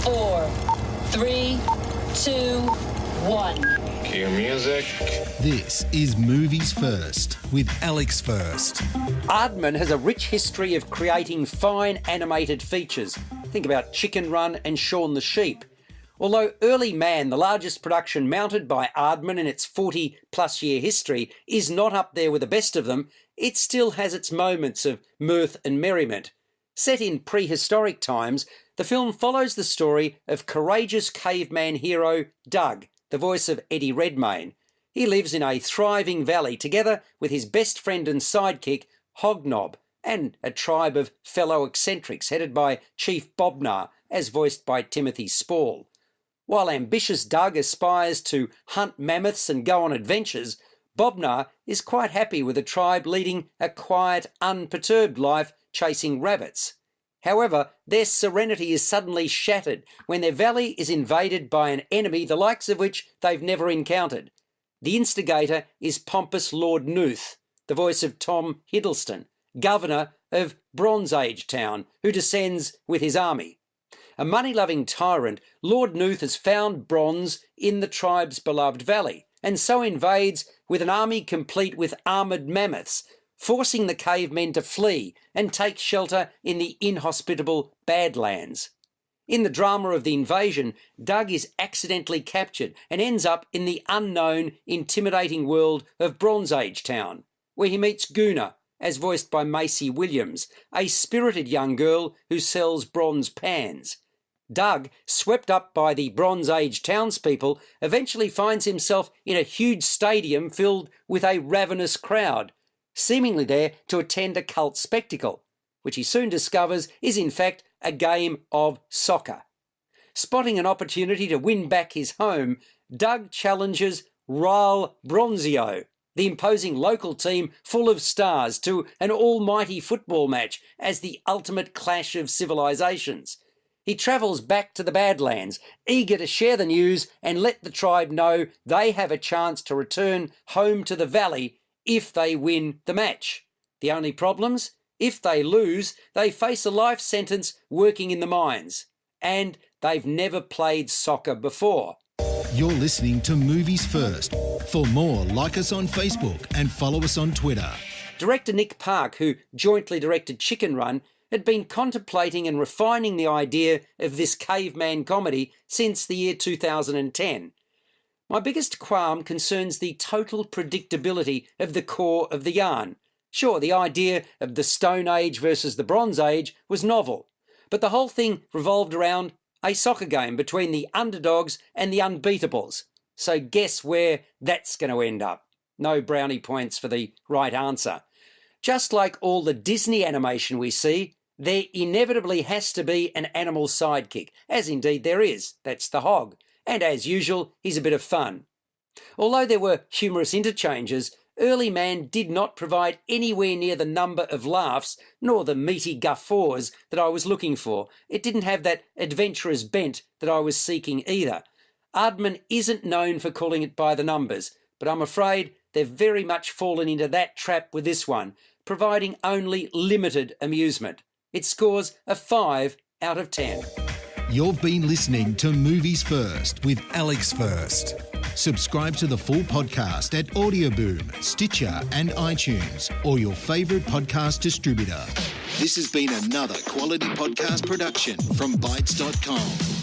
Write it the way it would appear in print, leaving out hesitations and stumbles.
4, 3, 2, 1. Cue music. This is Movies First with Alex First. Aardman has a rich history of creating fine animated features. Think about Chicken Run and Shaun the Sheep. Although Early Man, the largest production mounted by Aardman in its 40-plus year history, is not up there with the best of them, it still has its moments of mirth and merriment. Set in prehistoric times, the film follows the story of courageous caveman hero Doug, the voice of Eddie Redmayne. He lives in a thriving valley together with his best friend and sidekick, Hognob, and a tribe of fellow eccentrics headed by Chief Bobnar, as voiced by Timothy Spall. While ambitious Doug aspires to hunt mammoths and go on adventures, Bobnar is quite happy with the tribe leading a quiet, unperturbed life chasing rabbits. However, their serenity is suddenly shattered when their valley is invaded by an enemy the likes of which they've never encountered. The instigator is pompous Lord Nooth, the voice of Tom Hiddleston, governor of Bronze Age Town, who descends with his army. A money-loving tyrant, Lord Nooth has found bronze in the tribe's beloved valley, and so invades with an army complete with armoured mammoths, forcing the cavemen to flee and take shelter in the inhospitable Badlands. In the drama of the invasion, Doug is accidentally captured and ends up in the unknown, intimidating world of Bronze Age Town, where he meets Guna, as voiced by Maisie Williams, a spirited young girl who sells bronze pans. Doug, swept up by the Bronze Age townspeople, eventually finds himself in a huge stadium filled with a ravenous crowd, seemingly there to attend a cult spectacle, which he soon discovers is in fact a game of soccer. Spotting an opportunity to win back his home, Doug challenges Ral Bronzio, the imposing local team full of stars, to an almighty football match as the ultimate clash of civilizations. He travels back to the Badlands, eager to share the news and let the tribe know they have a chance to return home to the valley if they win the match. The only problems? If they lose, they face a life sentence working in the mines. And they've never played soccer before. You're listening to Movies First. For more, like us on Facebook and follow us on Twitter. Director Nick Park, who jointly directed Chicken Run, had been contemplating and refining the idea of this caveman comedy since the year 2010. My biggest qualm concerns the total predictability of the core of the yarn. Sure, the idea of the Stone Age versus the Bronze Age was novel, but the whole thing revolved around a soccer game between the underdogs and the unbeatables. So guess where that's going to end up? No brownie points for the right answer. Just like all the Disney animation we see, there inevitably has to be an animal sidekick, as indeed there is. That's the hog. And as usual, he's a bit of fun. Although there were humorous interchanges, Early Man did not provide anywhere near the number of laughs nor the meaty guffaws that I was looking for. It didn't have that adventurous bent that I was seeking either. Aardman isn't known for calling it by the numbers, but I'm afraid they've very much fallen into that trap with this one, providing only limited amusement. It scores a 5 out of 10. You've been listening to Movies First with Alex First. Subscribe to the full podcast at Audioboom, Stitcher and iTunes, or your favourite podcast distributor. This has been another quality podcast production from Bytes.com.